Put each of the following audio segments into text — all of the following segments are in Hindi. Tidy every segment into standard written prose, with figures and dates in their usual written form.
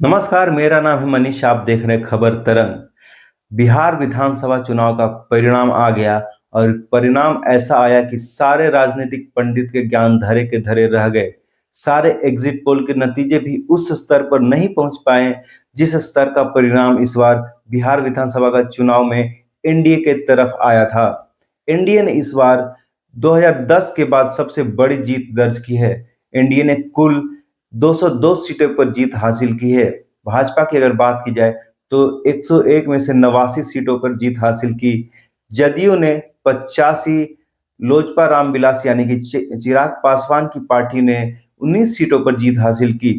नमस्कार, मेरा नाम है मनीष। आप देख रहे हैं खबर तरंग। बिहार विधानसभा चुनाव का परिणाम आ गया और परिणाम ऐसा आया कि सारे राजनीतिक पंडित के ज्ञान धरे के धरे रह गए। सारे एग्जिट पोल के नतीजे भी उस स्तर पर नहीं पहुंच पाए जिस स्तर का परिणाम इस बार बिहार विधानसभा का चुनाव में एनडीए के तरफ आया था। एनडीए ने इस बार 2010 के बाद सबसे बड़ी जीत दर्ज की है। एनडीए ने कुल 202 सीटों पर जीत हासिल की है। भाजपा की अगर बात की जाए तो 101 में से 89 सीटों पर जीत हासिल की। जदयू ने 85, लोजपा रामविलास यानी कि चिराग पासवान की पार्टी ने 19 सीटों पर जीत हासिल की।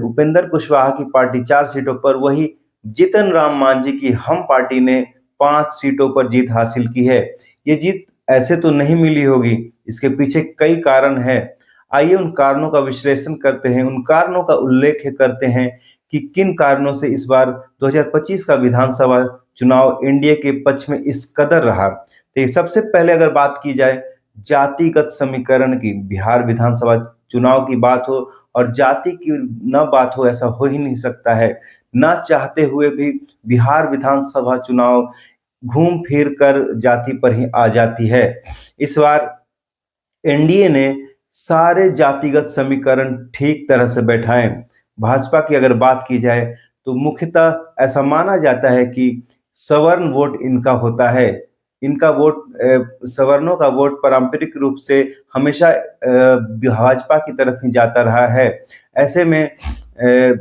उपेंद्र कुशवाहा की पार्टी 4 सीटों पर, वही जीतन राम मांझी की हम पार्टी ने 5 सीटों पर जीत हासिल की है। ये जीत ऐसे तो नहीं मिली होगी, इसके पीछे कई कारण हैं। आइए उन कारणों का विश्लेषण करते हैं, उन कारणों का उल्लेख करते हैं कि किन कारणों से इस बार 2025 का विधानसभा चुनाव एनडीए के पक्ष में इस कदर रहा। तो सबसे पहले अगर बात की जाए जातिगत समीकरण की, बिहार विधानसभा चुनाव की बात हो और जाति की न बात हो, ऐसा हो ही नहीं सकता है। ना चाहते हुए भी बिहार विधानसभा चुनाव घूम फिर कर जाति पर ही आ जाती है। इस बार एनडीए ने सारे जातिगत समीकरण ठीक तरह से बैठाए। भाजपा की अगर बात की जाए तो मुख्यतः ऐसा माना जाता है कि सवर्ण वोट इनका होता है। इनका वोट सवर्णों का वोट पारंपरिक रूप से हमेशा भाजपा की तरफ ही जाता रहा है। ऐसे में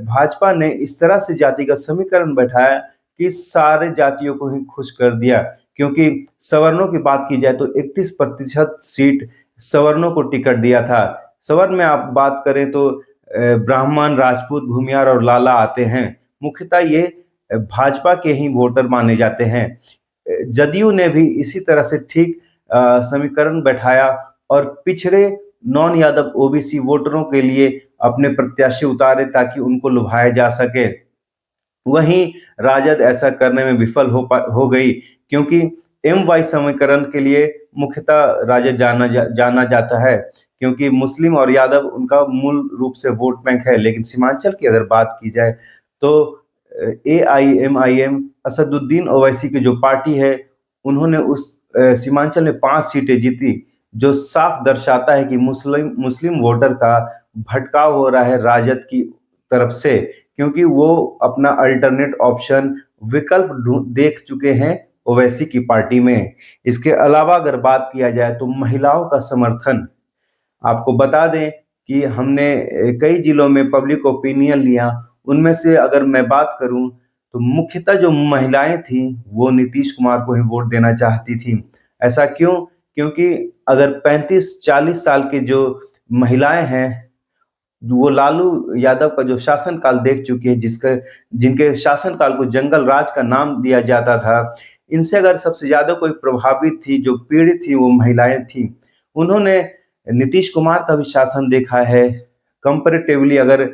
भाजपा ने इस तरह से जातिगत समीकरण बैठाया कि सारे जातियों को ही खुश कर दिया। क्योंकि सवर्णों की बात की जाए तो 31% सीट सवर्णों को टिकट दिया था। सवर्ण में आप बात करें तो ब्राह्मण, राजपूत, भूमियार और लाला आते हैं। मुख्यतः ये भाजपा के ही वोटर माने जाते हैं। जदयू ने भी इसी तरह से ठीक समीकरण बैठाया और पिछड़े नॉन यादव ओबीसी वोटरों के लिए अपने प्रत्याशी उतारे ताकि उनको लुभाया जा सके। वहीं राजद ऐसा करने में विफल हो गई, क्योंकि एम वाई समीकरण के लिए मुख्यतः राजद जाना जाता है, क्योंकि मुस्लिम और यादव उनका मूल रूप से वोट बैंक है। लेकिन सीमांचल की अगर बात की जाए तो AIMIM असदुद्दीन ओवैसी की जो पार्टी है, उन्होंने उस सीमांचल में 5 सीटें जीती, जो साफ दर्शाता है कि मुस्लिम मुस्लिम वोटर का भटकाव हो रहा है राजद की तरफ से, क्योंकि वो अपना अल्टरनेट ऑप्शन विकल्प देख चुके हैं ओवैसी की पार्टी में। इसके अलावा अगर बात किया जाए तो महिलाओं का समर्थन, आपको बता दें कि हमने कई जिलों में पब्लिक ओपिनियन लिया। उनमें से अगर मैं बात करूं तो मुख्यतः जो महिलाएं थी वो नीतीश कुमार को ही वोट देना चाहती थी। ऐसा क्यों? क्योंकि अगर 35-40 साल की जो महिलाएं हैं, वो लालू यादव का जो शासनकाल देख चुकी है, जिनके शासनकाल को जंगल राज का नाम दिया जाता था, इनसे अगर सबसे ज्यादा कोई प्रभावित थी, जो पीड़ित थी, वो महिलाएं थी। उन्होंने नीतीश कुमार का भी शासन देखा है। कंपैरेटिवली अगर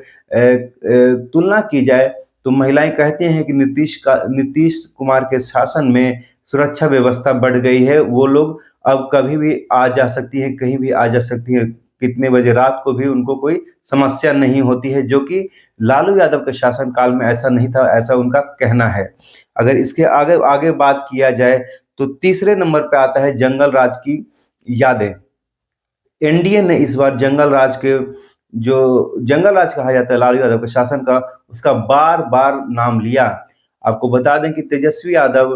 तुलना की जाए तो महिलाएं कहती हैं कि नीतीश कुमार के शासन में सुरक्षा व्यवस्था बढ़ गई है। वो लोग अब कभी भी आ जा सकती हैं, कहीं भी आ जा सकती हैं, कितने बजे रात को भी उनको कोई समस्या नहीं होती है, जो कि लालू यादव के शासनकाल में ऐसा नहीं था, ऐसा उनका कहना है। अगर इसके आगे आगे बात किया जाए तो तीसरे नंबर पे आता है जंगल राज की यादें। एनडीए ने इस बार जंगल राज के, जो जंगल राज कहा जाता है लालू यादव के शासन का, उसका बार बार नाम लिया। आपको बता दें कि तेजस्वी यादव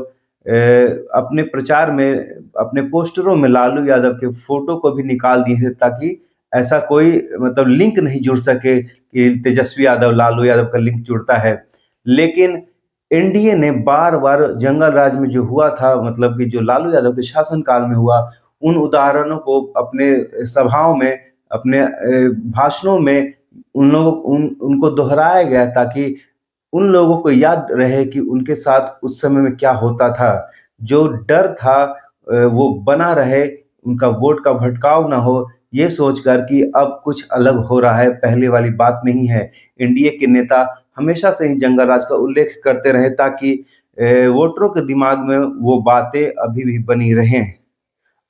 अपने प्रचार में, अपने पोस्टरों में लालू यादव के फोटो को भी निकाल दिए थे, ताकि ऐसा कोई मतलब लिंक नहीं जुड़ सके कि तेजस्वी यादव लालू यादव का लिंक जुड़ता है। लेकिन एनडीए ने बार बार जंगल राज में जो हुआ था, मतलब कि जो लालू यादव के शासनकाल में हुआ, उन उदाहरणों को अपने सभाओं में, अपने भाषणों में उनको दोहराया गया, ताकि उन लोगों को याद रहे कि उनके साथ उस समय में क्या होता था। जो डर था वो बना रहे, उनका वोट का भटकाव ना हो, ये सोचकर कि अब कुछ अलग हो रहा है, पहले वाली बात नहीं है। एनडीए के नेता हमेशा से ही जंगल राज का उल्लेख करते रहे, ताकि वोटरों के दिमाग में वो बातें अभी भी बनी रहें।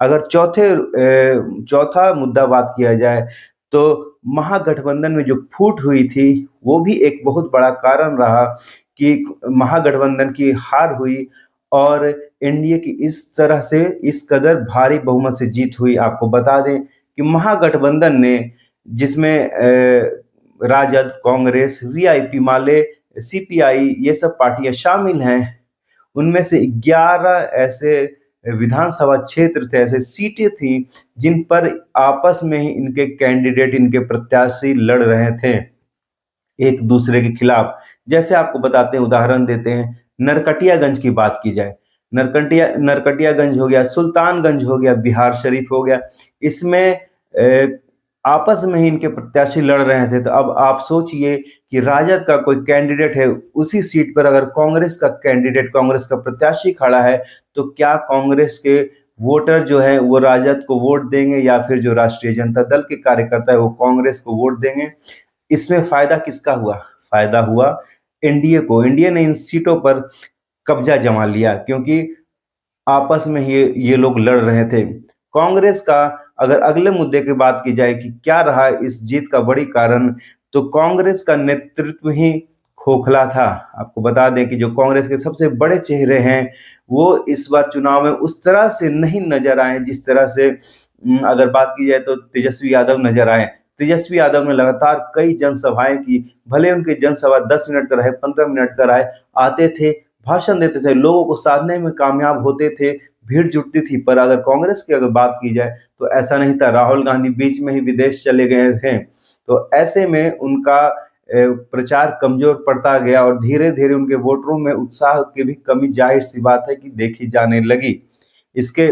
अगर चौथा मुद्दा बात किया जाए तो महागठबंधन में जो फूट हुई थी वो भी एक बहुत बड़ा कारण रहा कि महागठबंधन की हार हुई और एनडीए की इस तरह से इस कदर भारी बहुमत से जीत हुई। आपको बता दें कि महागठबंधन ने जिसमें राजद, कांग्रेस, वीआईपी, माले, सीपीआई ये सब पार्टियां शामिल हैं, उनमें से 11 ऐसे विधानसभा क्षेत्र थे, ऐसे सीटें थी जिन पर आपस में ही इनके कैंडिडेट, इनके प्रत्याशी लड़ रहे थे एक दूसरे के खिलाफ। जैसे आपको बताते हैं, उदाहरण देते हैं, नरकटियागंज की बात की जाए, नरकटियागंज हो गया, सुल्तानगंज हो गया, बिहार शरीफ हो गया, इसमें आपस में ही इनके प्रत्याशी लड़ रहे थे। तो अब आप सोचिए कि राजद का कोई कैंडिडेट है, उसी सीट पर अगर कांग्रेस का कैंडिडेट, कांग्रेस का प्रत्याशी खड़ा है, तो क्या कांग्रेस के वोटर जो है वो राजद को वोट देंगे या फिर जो राष्ट्रीय जनता दल के कार्यकर्ता है वो कांग्रेस को वोट देंगे? इसमें फायदा किसका हुआ? फायदा हुआ एनडीए को। एनडीए ने इन सीटों पर कब्जा जमा लिया क्योंकि आपस में ये लोग लड़ रहे थे। कांग्रेस का अगर अगले मुद्दे की बात की जाए कि क्या रहा इस जीत का बड़ी कारण, तो कांग्रेस का नेतृत्व ही खोखला था। आपको बता दें कि जो कांग्रेस के सबसे बड़े चेहरे हैं वो इस बार चुनाव में उस तरह से नहीं नजर आए जिस तरह से अगर बात की जाए तो तेजस्वी यादव नजर आए। तेजस्वी यादव ने लगातार कई जनसभाएं की, भले उनकी जनसभा 10 मिनट का रहे, 15 मिनट का रहे, आते थे, भाषण देते थे, लोगों को साधने में कामयाब होते थे, भीड़ जुटती थी। पर अगर कांग्रेस की अगर बात की जाए तो ऐसा नहीं था। राहुल गांधी बीच में ही विदेश चले गए थे, तो ऐसे में उनका प्रचार कमजोर पड़ता गया और धीरे धीरे उनके वोटरों में उत्साह की भी कमी जाहिर सी बात है कि देखी जाने लगी। इसके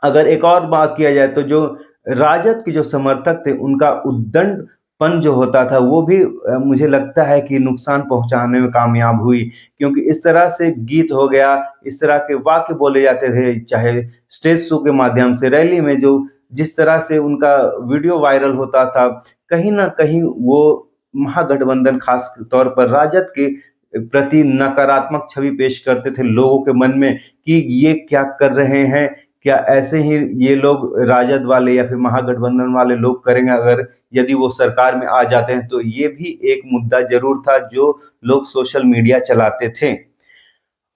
अगर एक और बात किया जाए तो जो राजद के जो समर्थक थे उनका उद्दंडपन जो होता था वो भी मुझे लगता है कि नुकसान पहुंचाने में कामयाब हुई, क्योंकि इस तरह से गीत हो गया, इस तरह के वाक्य बोले जाते थे, चाहे स्टेज शो के माध्यम से, रैली में जो जिस तरह से उनका वीडियो वायरल होता था, कहीं ना कहीं वो महागठबंधन खास तौर पर राजद के प्रति नकारात्मक छवि पेश करते थे लोगों के मन में कि ये क्या कर रहे हैं, क्या ऐसे ही ये लोग राजद वाले या फिर महागठबंधन वाले लोग करेंगे अगर यदि वो सरकार में आ जाते हैं? तो ये भी एक मुद्दा जरूर था जो लोग सोशल मीडिया चलाते थे।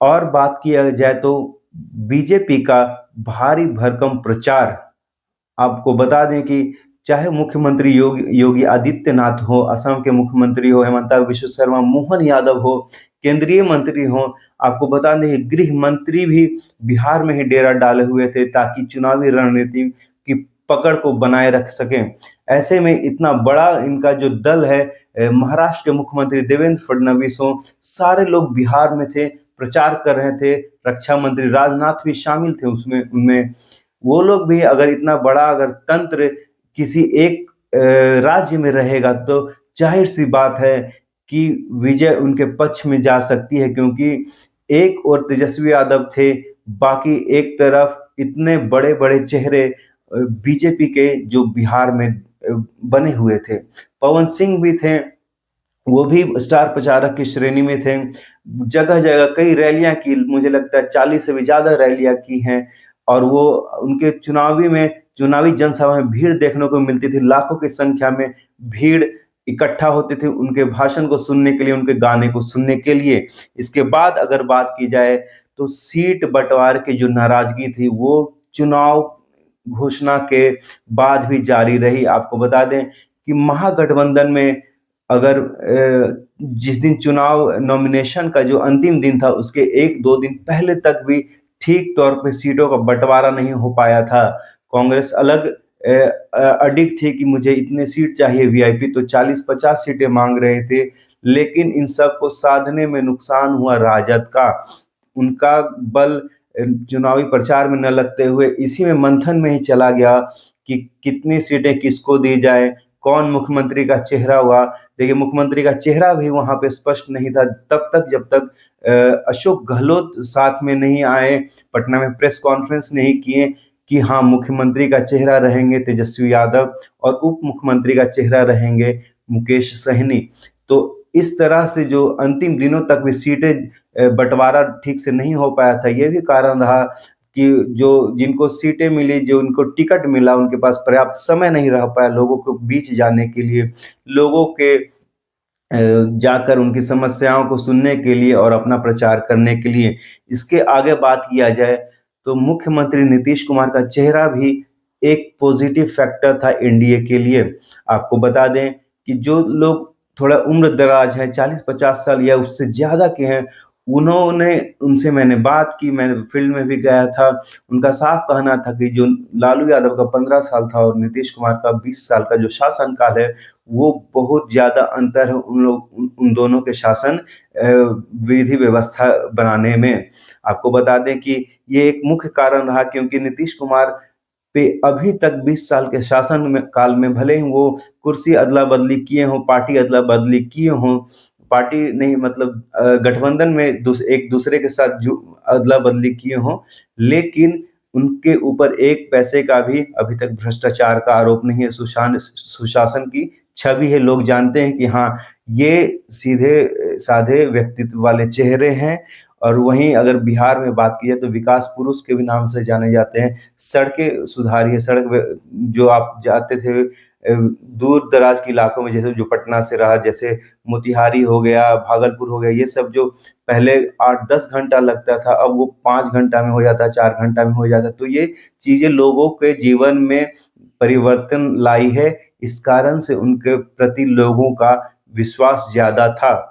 और बात किया जाए तो बीजेपी का भारी भरकम प्रचार, आपको बता दें कि चाहे मुख्यमंत्री योगी आदित्यनाथ हो, असम के मुख्यमंत्री हो हेमंता बिश्व शर्मा, मोहन यादव हो, केंद्रीय मंत्री हो, आपको बता दें कि गृह मंत्री भी बिहार में ही डेरा डाले हुए थे ताकि चुनावी रणनीति की पकड़ को बनाए रख सकें। ऐसे में इतना बड़ा इनका जो दल है, महाराष्ट्र के मुख्यमंत्री देवेंद्र फडणवीस हो, सारे लोग बिहार में थे, प्रचार कर रहे थे, रक्षा मंत्री राजनाथ भी शामिल थे उसमें उनमें। वो लोग भी अगर इतना बड़ा अगर तंत्र किसी एक राज्य में रहेगा तो जाहिर सी बात है कि विजय उनके पक्ष में जा सकती है, क्योंकि एक और तेजस्वी यादव थे, बाकी एक तरफ इतने बड़े बड़े चेहरे बीजेपी के जो बिहार में बने हुए थे। पवन सिंह भी थे, वो भी स्टार प्रचारक की श्रेणी में थे। जगह जगह कई रैलियां की, मुझे लगता है 40 से भी ज्यादा रैलियां की हैं, और वो उनके चुनावी जनसभा में भीड़ देखने को मिलती थी, लाखों की संख्या में भीड़ इकट्ठा होती थी उनके भाषण को सुनने के लिए, उनके गाने को सुनने के लिए। इसके बाद अगर बात की जाए तो सीट बंटवारे की जो नाराजगी थी वो चुनाव घोषणा के बाद भी जारी रही। आपको बता दें कि महागठबंधन में अगर जिस दिन चुनाव नॉमिनेशन का जो अंतिम दिन था उसके 1-2 दिन पहले तक भी ठीक तौर पे सीटों का बंटवारा नहीं हो पाया था। कांग्रेस अलग अडिग थी कि मुझे इतने सीट चाहिए, वीआईपी तो 40-50 सीटें मांग रहे थे, लेकिन इन सब को साधने में नुकसान हुआ राजद का। उनका बल चुनावी प्रचार में न लगते हुए इसी में मंथन में ही चला गया कि कितनी सीटें किसको दी जाए, कौन मुख्यमंत्री का चेहरा हुआ। देखिए, मुख्यमंत्री का चेहरा भी वहां पे स्पष्ट नहीं था तब तक जब तक अशोक गहलोत साथ में नहीं आए, पटना में प्रेस कॉन्फ्रेंस नहीं किए कि हाँ मुख्यमंत्री का चेहरा रहेंगे तेजस्वी यादव और उप मुख्यमंत्री का चेहरा रहेंगे मुकेश सहनी। तो इस तरह से जो अंतिम दिनों तक भी सीटें बंटवारा ठीक से नहीं हो पाया था, ये भी कारण रहा कि जो जिनको सीटें मिली, जो उनको टिकट मिला, उनके पास पर्याप्त समय नहीं रह पाया लोगों के बीच जाने के लिए, लोगों के जाकर उनकी समस्याओं को सुनने के लिए और अपना प्रचार करने के लिए। इसके आगे बात किया जाए तो मुख्यमंत्री नीतीश कुमार का चेहरा भी एक पॉजिटिव फैक्टर था एनडीए के लिए। आपको बता दें कि जो लोग थोड़ा उम्र दराज है, 40-50 साल या उससे ज़्यादा के हैं, उन्होंने उनसे मैंने बात की, मैं फील्ड में भी गया था। उनका साफ कहना था कि जो लालू यादव का 15 साल था और नीतीश कुमार का 20 साल का जो शासनकाल है, वो बहुत ज़्यादा अंतर है उन दोनों के शासन विधि व्यवस्था बनाने में। आपको बता दें कि ये एक मुख्य कारण रहा, क्योंकि नीतीश कुमार पे अभी तक 20 साल के शासन में काल में भले ही वो कुर्सी अदला-बदली किए हों, पार्टी अदला-बदली किए हों, पार्टी नहीं मतलब गठबंधन में एक दूसरे के साथ जो अदला-बदली किए हों, लेकिन उनके ऊपर एक पैसे का भी अभी तक भ्रष्टाचार का आरोप नहीं है। सुशासन की छवि है, लोग जानते हैं कि हाँ, ये सीधे साधे व्यक्तित्व वाले चेहरे हैं। और वहीं अगर बिहार में बात की जाए तो विकास पुरुष के भी नाम से जाने जाते हैं। सड़कें सुधारी है, जो आप जाते थे दूर दराज के इलाकों में, जैसे जो पटना से रहा, जैसे मोतिहारी हो गया, भागलपुर हो गया, ये सब जो पहले 8-10 घंटा लगता था, अब वो 5 घंटा में हो जाता है, 4 घंटा में हो जाता है। तो ये चीज़ें लोगों के जीवन में परिवर्तन लाई है। इस कारण से उनके प्रति लोगों का विश्वास ज़्यादा था।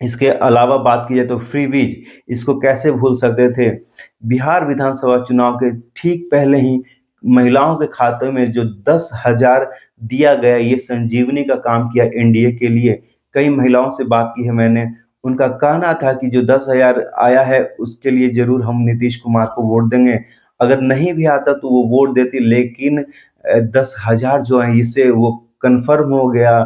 इसके अलावा बात की जाए तो फ्रीबीज, इसको कैसे भूल सकते थे। बिहार विधानसभा चुनाव के ठीक पहले ही महिलाओं के खाते में जो 10,000 दिया गया, ये संजीवनी का काम किया एनडीए के लिए। कई महिलाओं से बात की है मैंने, उनका कहना था कि जो 10,000 आया है उसके लिए ज़रूर हम नीतीश कुमार को वोट देंगे। अगर नहीं भी आता तो वो वोट देती, लेकिन 10,000 जो है इससे वो कन्फर्म हो गया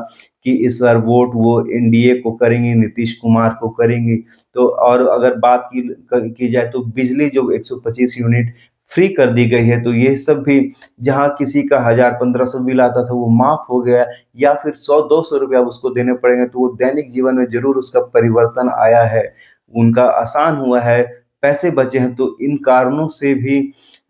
कि इस बार वोट वो एनडीए को करेंगे, नीतीश कुमार को करेंगे। तो और अगर बात की जाए तो बिजली जो 125 यूनिट फ्री कर दी गई है, तो ये सब भी जहाँ किसी का 1000-1500 बिल आता था वो माफ़ हो गया, या फिर 100-200 रुपया उसको देने पड़ेंगे, तो वो दैनिक जीवन में ज़रूर उसका परिवर्तन आया है, उनका आसान हुआ है, पैसे बचे हैं। तो इन कारणों से भी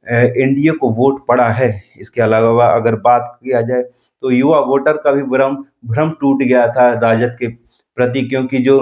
एनडीए को वोट पड़ा है। इसके अलावा अगर बात किया जाए तो युवा वोटर का भी भ्रम भ्रम टूट गया था राजद के प्रति, क्योंकि जो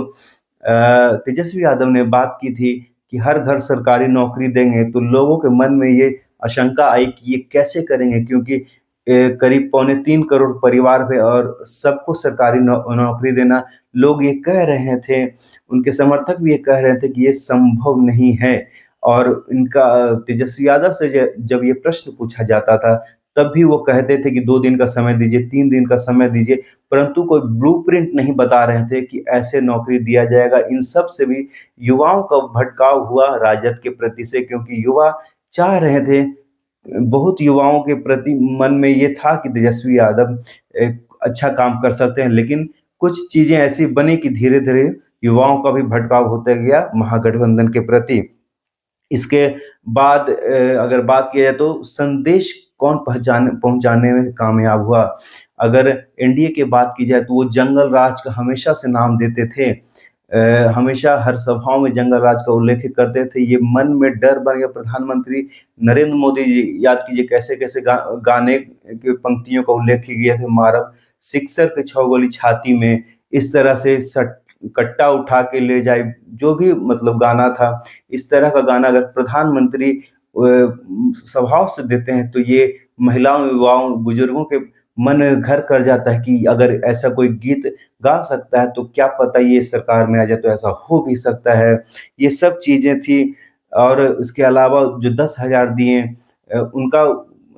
तेजस्वी यादव ने बात की थी कि हर घर सरकारी नौकरी देंगे, तो लोगों के मन में ये आशंका आई कि ये कैसे करेंगे, क्योंकि करीब 3.25 करोड़ परिवार है और सबको सरकारी नौकरी देना, लोग ये कह रहे थे, उनके समर्थक भी ये कह रहे थे कि ये संभव नहीं है। और इनका तेजस्वी यादव से जब ये प्रश्न पूछा जाता था, तब भी वो कहते थे कि 2 दिन का समय दीजिए, 3 दिन का समय दीजिए, परंतु कोई ब्लूप्रिंट नहीं बता रहे थे कि ऐसे नौकरी दिया जाएगा। इन सब से भी युवाओं का भटकाव हुआ राजद के प्रति से, क्योंकि युवा चाह रहे थे, बहुत युवाओं के प्रति मन में ये था कि तेजस्वी यादव एक अच्छा काम कर सकते हैं, लेकिन कुछ चीज़ें ऐसी बनी कि धीरे-धीरे युवाओं का भी भटकाव होता गया महागठबंधन के प्रति। इसके बाद अगर बात की जाए तो संदेश कौन पहुँचाने में कामयाब हुआ। अगर एनडीए की बात की जाए तो वो जंगल राज का हमेशा से नाम देते थे। हमेशा हर सभाओं में जंगल राज का उल्लेख करते थे। ये मन में डर बन गया। प्रधानमंत्री नरेंद्र मोदी जी याद कीजिए कैसे-कैसे गाने की पंक्तियों का उल्लेख किए थे। मारब सिक्सर के 6 गोली छाती में, इस तरह से कट्टा उठा के ले जाए, जो भी मतलब गाना था, इस तरह का गाना अगर प्रधानमंत्री सभाओं से देते हैं तो ये महिलाओं, युवाओं, बुजुर्गों के मन घर कर जाता है कि अगर ऐसा कोई गीत गा सकता है तो क्या पता ये सरकार में आ जाए तो ऐसा हो भी सकता है। ये सब चीज़ें थी। और इसके अलावा जो 10,000 दिए, उनका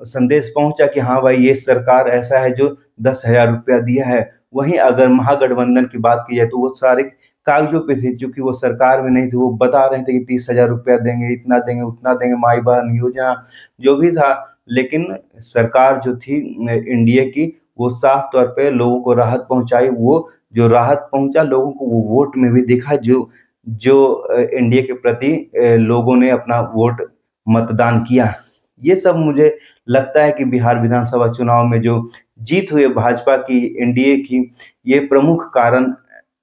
संदेश पहुँचा कि हाँ भाई, ये सरकार ऐसा है जो 10,000 रुपया दिया है। वहीं अगर महागठबंधन की बात की जाए तो वो सारे कागज़ों पे थे, चूँकि वो सरकार में नहीं थे, वो बता रहे थे कि 30,000 रुपया देंगे, इतना देंगे, उतना देंगे, माई-बहन योजना, जो भी था। लेकिन सरकार जो थी एनडीए की, वो साफ तौर पे लोगों को राहत पहुँचाई। वो जो राहत पहुँचा लोगों को, वो वोट में भी दिखा, जो जो एनडीए के प्रति लोगों ने अपना वोट मतदान किया। ये सब मुझे लगता है कि बिहार विधानसभा चुनाव में जो जीत हुई है भाजपा की, एनडीए की, ये प्रमुख कारण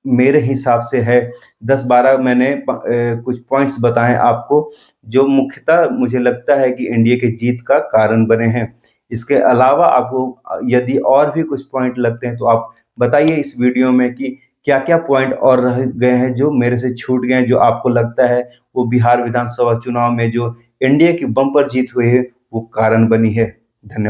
मेरे हिसाब से है 10-12 मैंने कुछ पॉइंट्स बताएं आपको, जो मुख्यतः मुझे लगता है कि इंडिया की जीत का कारण बने हैं। इसके अलावा आपको यदि और भी कुछ पॉइंट लगते हैं तो आप बताइए इस वीडियो में कि क्या-क्या पॉइंट और रह गए हैं जो मेरे से छूट गए हैं, जो आपको लगता है वो बिहार विधानसभा चुनाव में जो एनडीए की बम्पर जीत हुई है वो कारण बनी है। धन्यवाद।